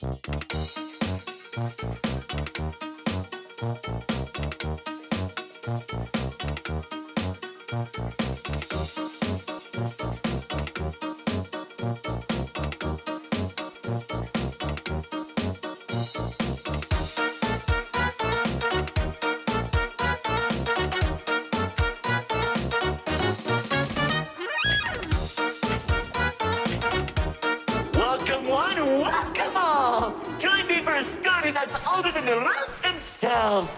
Welcome one, welcome all! Join me for a story that's older than the roads themselves.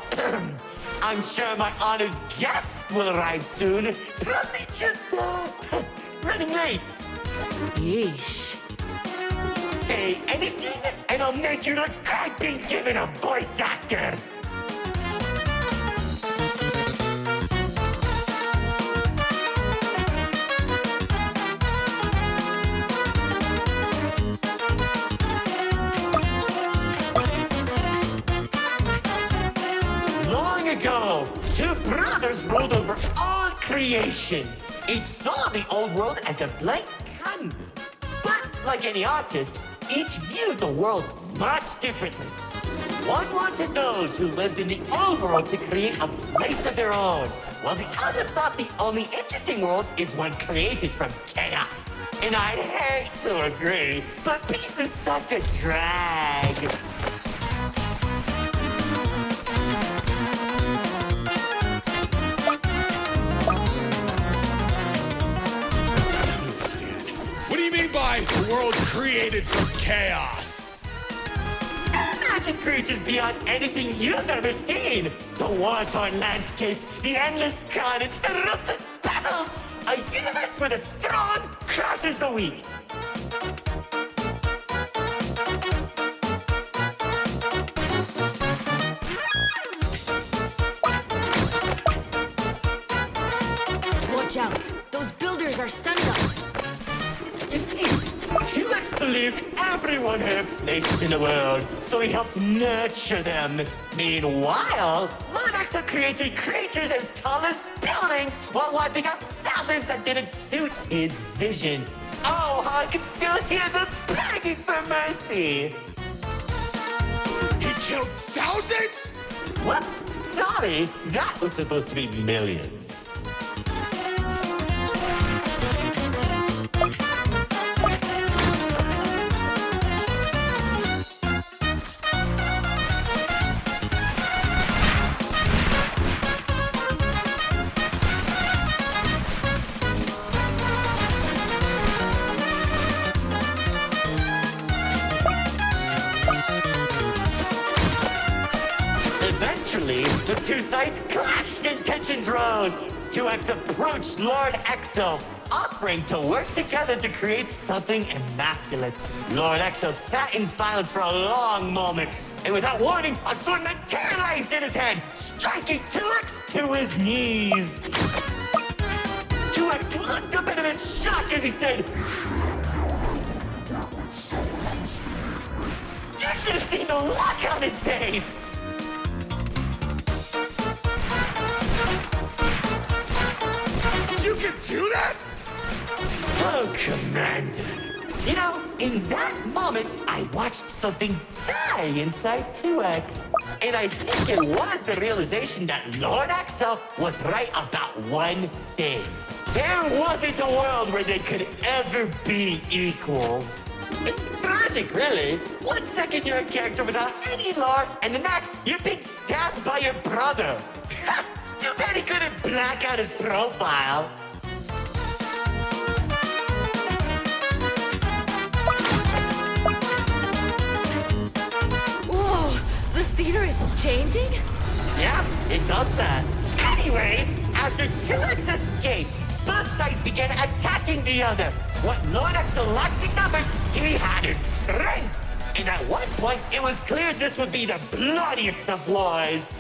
I'm sure my honored guest will arrive soon. Probably just, running late. Yeesh. Say anything, and I'll make you look like being given a voice actor. Long ago, two brothers ruled over all creation. Each saw the old world as a blank canvas. But like any artist, each viewed the world much differently. One wanted those who lived in the old world to create a place of their own, while the other thought the only interesting world is one created from chaos. And I'd hate to agree, but peace is such a drag. What do you mean by the world created from chaos? Magic creatures beyond anything you've ever seen. The war-torn landscapes, the endless carnage, the ruthless battles. A universe where the strong crushes the weak. Watch out. Those builders are stunning us. You see, T-Rex believed everyone had a place in the world, so he helped nurture them. Meanwhile, Lord Exo created creatures as tall as buildings while wiping out thousands that didn't suit his vision. Oh, how I can still hear them begging for mercy. He killed thousands? Whoops, sorry, that was supposed to be millions. Eventually, the two sides clashed and tensions rose. 2X approached Lord Exo, offering to work together to create something immaculate. Lord Exo sat in silence for a long moment, and without warning, a sword materialized in his hand, striking 2X to his knees. 2X looked up at him in shock as he said, "You should have seen the look on his face!" You can do that? Oh, Commander. You know, in that moment, I watched something die inside 2X. And I think it was the realization that Lord Exo was right about one thing. There wasn't a world where they could ever be equals. It's tragic, really. 1 second you're a character without any lore, and the next you're being stabbed by your brother. Too bad he couldn't black out his profile. Whoa, the theater is changing? Yeah, it does that. Anyways, after 2X escaped, both sides began attacking the other. What Lord Exo lacked in numbers, he had in strength. And at one point, it was clear this would be the bloodiest of wars.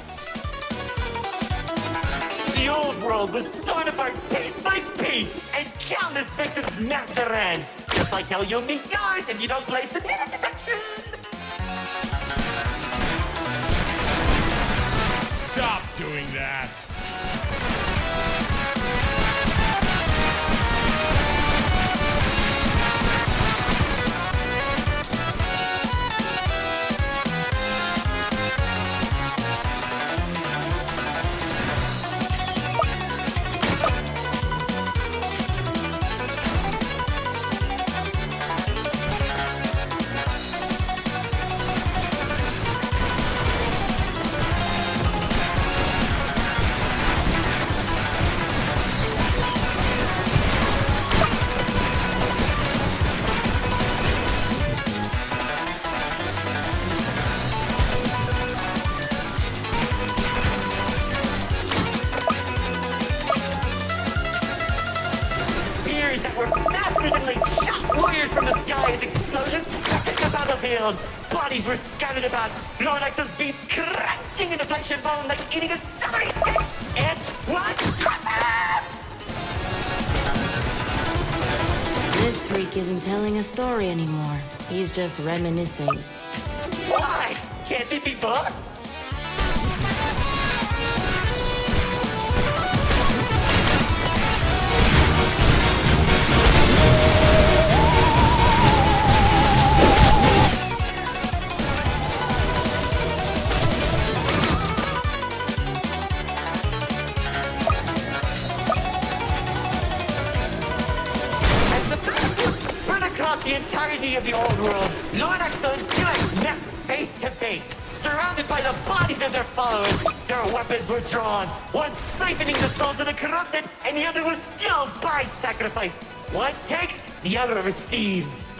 The old world was torn apart piece by piece, and countless victims met their end. Just like how you'll meet yours if you don't play submitted detection. Stop doing that. spears from the sky as explosions took the battlefield. Bodies were scattered about. Lord Exo's beast crunching into flesh and bone like eating a summery steak. It was awesome! This freak isn't telling a story anymore. He's just reminiscing. What? Can't it be both? The entirety of the old world, Lord Exo and 2X met face to face, surrounded by the bodies of their followers. Their weapons were drawn, one siphoning the souls of the corrupted, and the other was fueled by sacrifice. One takes, the other receives.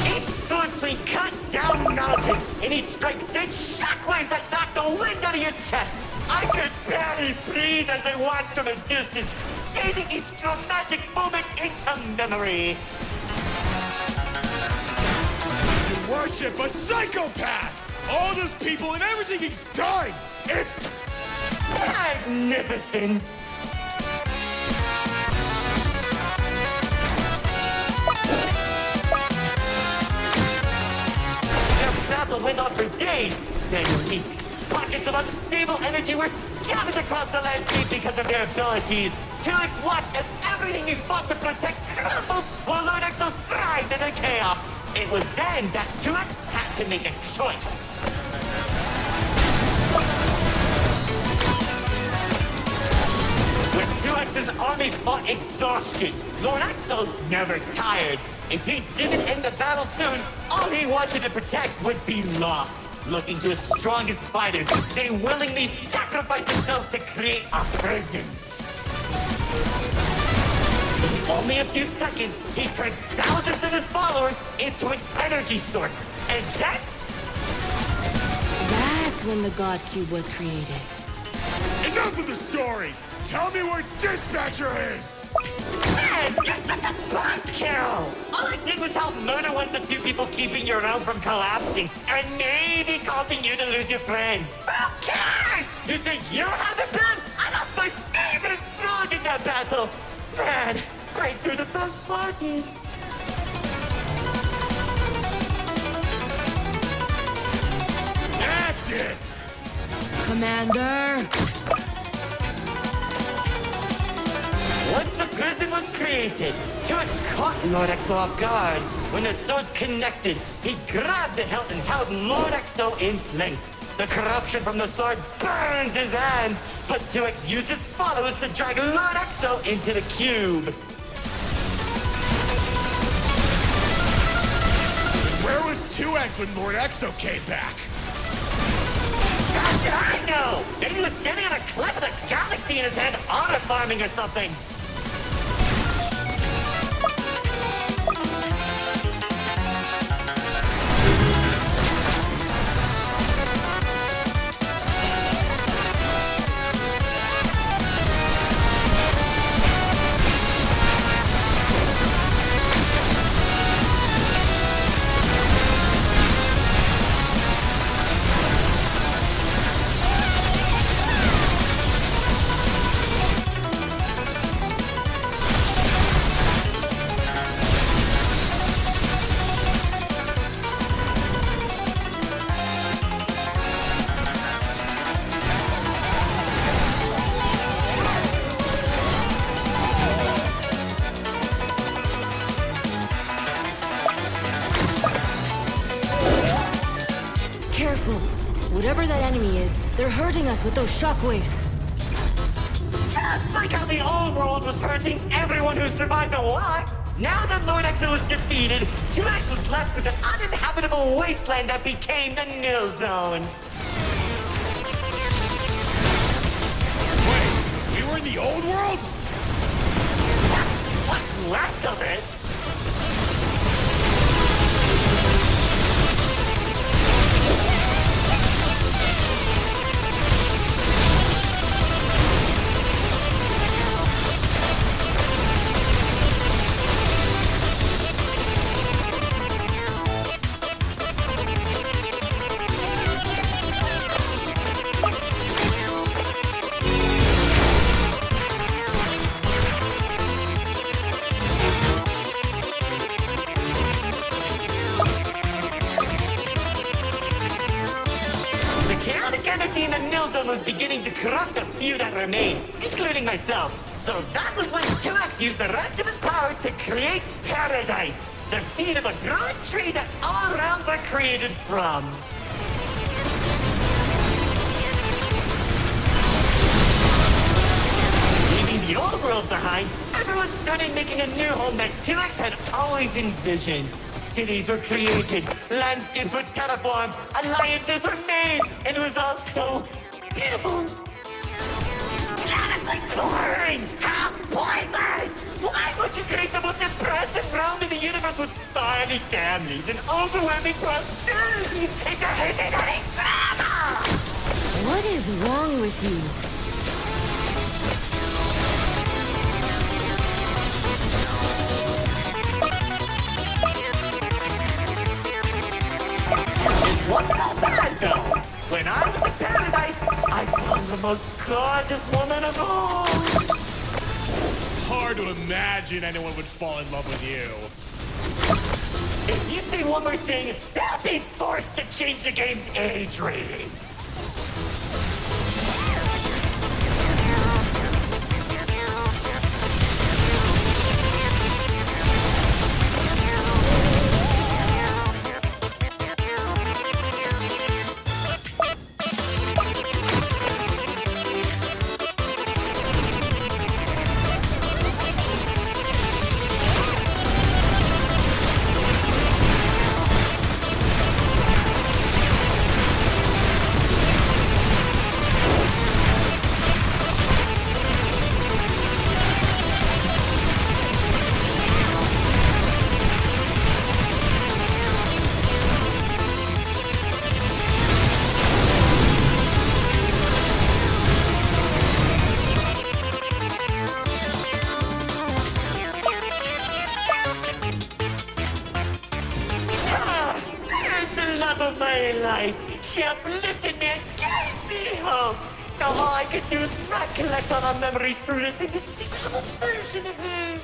Each sword swing cut down mountains, and each strike sent shockwaves that knocked the wind out of your chest. I could barely breathe as I watched from a distance, scaling each dramatic moment into memory. You worship a psychopath! All those people and everything he's done! It's magnificent! Their battle went on for days, then weeks. Pockets of unstable energy were scattered across the landscape because of their abilities. 2X watched as everything he fought to protect crumbled, while Lord Exo thrived in the chaos. It was then that 2X had to make a choice. When 2X's army fought exhaustion, Lord Exo's never tired. If he didn't end the battle soon, all he wanted to protect would be lost. Looking to his strongest fighters, they willingly sacrificed themselves to create a prison. In only a few seconds, he turned thousands of his followers into an energy source. And then... That's when the God Cube was created. enough of the stories! Tell me where Dispatcher is! Man, you're such a buzzkill! All I did was help murder one of the two people keeping your realm from collapsing, and maybe causing you to lose your friend. Who cares? You think you have it bad? I lost my favorite frog in that battle! Man, right through the best parties. That's it! Commander! Once the prison was created, 2X caught Lord Exo off guard. When the swords connected, he grabbed the hilt and held Lord Exo in place. The corruption from the sword burned his hand, but 2X used his followers to drag Lord Exo into the cube. Where was 2X when Lord Exo came back? How should I know? Maybe he was standing on a cliff with a galaxy in his hand, honor farming or something. Whatever that enemy is, they're hurting us with those shockwaves. Just like how the old world was hurting everyone who survived the war. Now that Lord Exo was defeated, 2X was left with an uninhabitable wasteland that became the Nil Zone. Wait, we were in the old world? What's left of it? zone was beginning to corrupt the few that remained, including myself. So that was when 2X used the rest of his power to create Paradise, the seed of a growing tree that all realms are created from. Leaving the old world behind, everyone started making a new home that 2X had always envisioned. Cities were created, landscapes were terraformed, alliances were made, and it was all so beautiful. Honestly boring! How pointless! Why would you create the most impressive realm in the universe with starry families and overwhelming prosperity and there isn't any drama? What is wrong with you? It wasn't all bad though. When I was in Paradise, I found the most gorgeous woman of all. Hard to imagine anyone would fall in love with you. If you say one more thing, they'll be forced to change the game's age rating. Of my life. She uplifted me and gave me hope. Now all I could do is recollect all our memories through this indistinguishable version of her.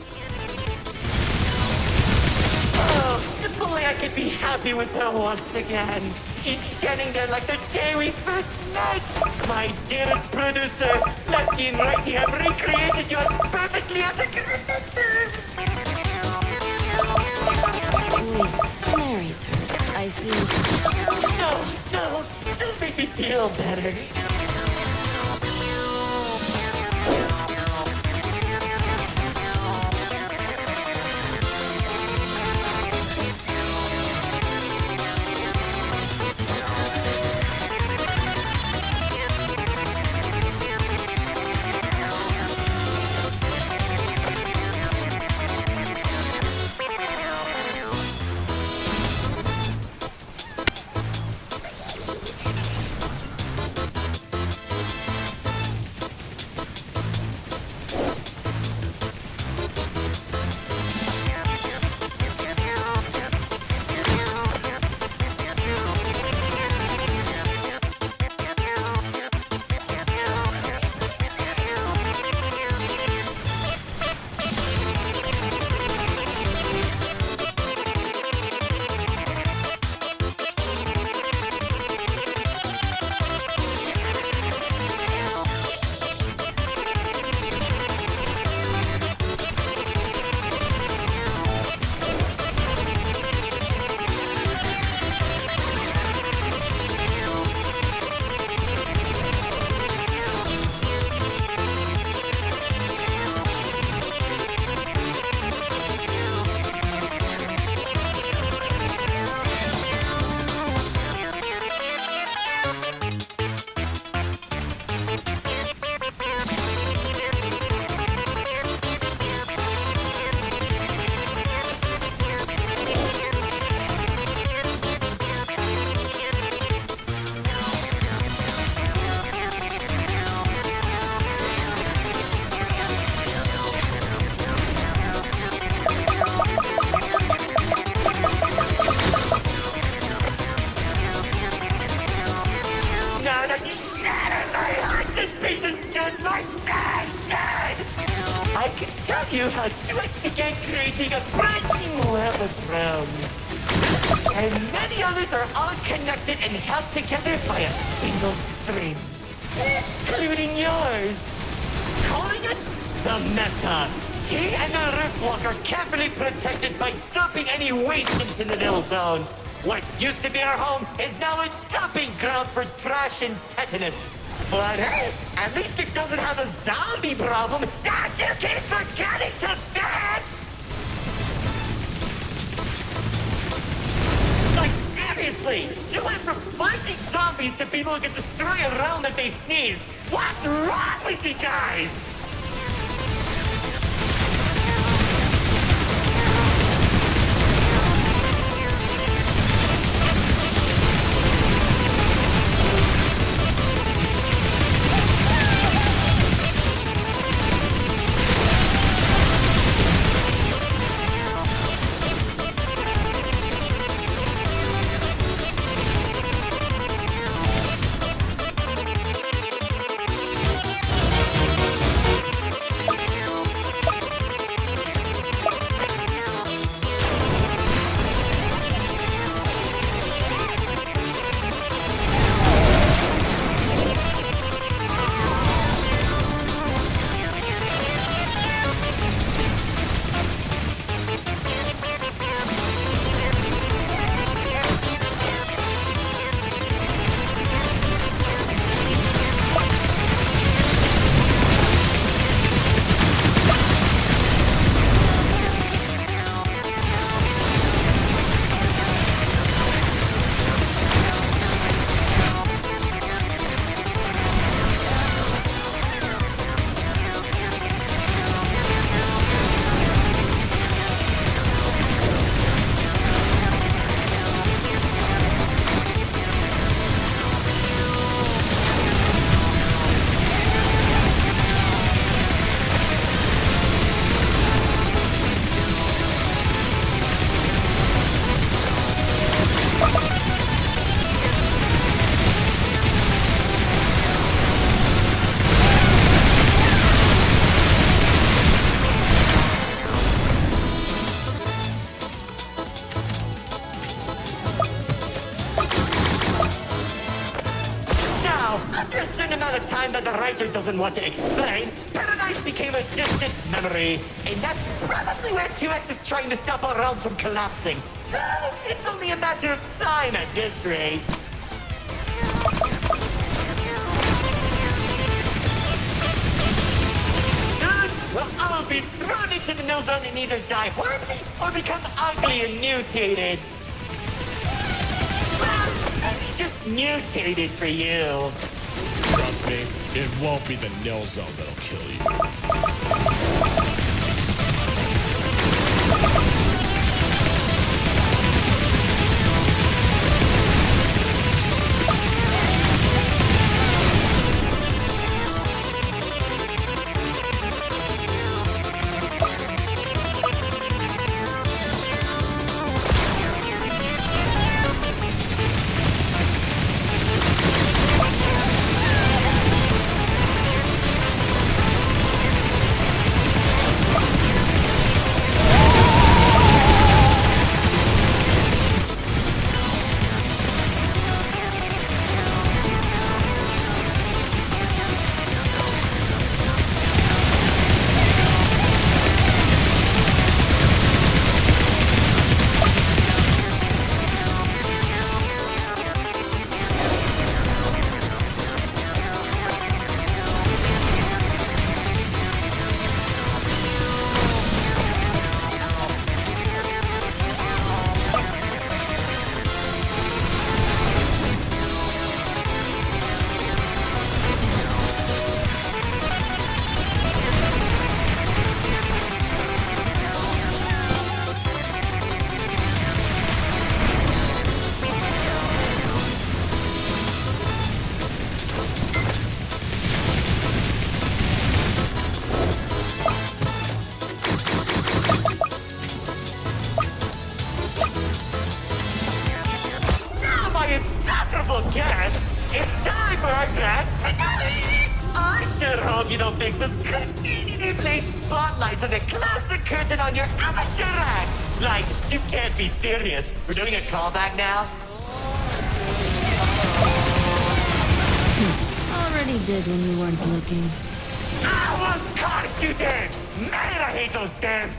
Oh, if only I could be happy with her once again. She's standing there like the day we first met. My dearest producer, lefty and righty have recreated you as perfectly as I can remember. Wait, Narrator. I see. No, don't make me feel better. tell you how 2X began creating a branching web of realms. This and many others are all connected and held together by a single string. including yours. Calling it the Meta. He and the Ripwalk are carefully protected by dumping any waste into the nil zone. What used to be our home is now a dumping ground for trash and tetanus. But hey, at least it doesn't have a zombie problem that you keep forgetting to fix! Like, seriously, you went from fighting zombies to people who can destroy a realm if they sneeze. What's wrong with you guys? After a certain amount of time that the writer doesn't want to explain, Paradise became a distant memory. And that's probably where 2X is trying to stop our realm from collapsing. Though it's only a matter of time at this rate. Soon, we'll all be thrown into the no zone and either die horribly or become ugly and mutated. Well, maybe just mutated for you. Trust me, it won't be the nil zone that'll kill you. Guests, it's time for our grand finale! I sure hope you don't fix those conveniently placed spotlights as I close the curtain on your amateur act! Like, you can't be serious. We're doing a callback now? Already already did when you weren't looking. Oh, of course you did! Man, I hate those devs!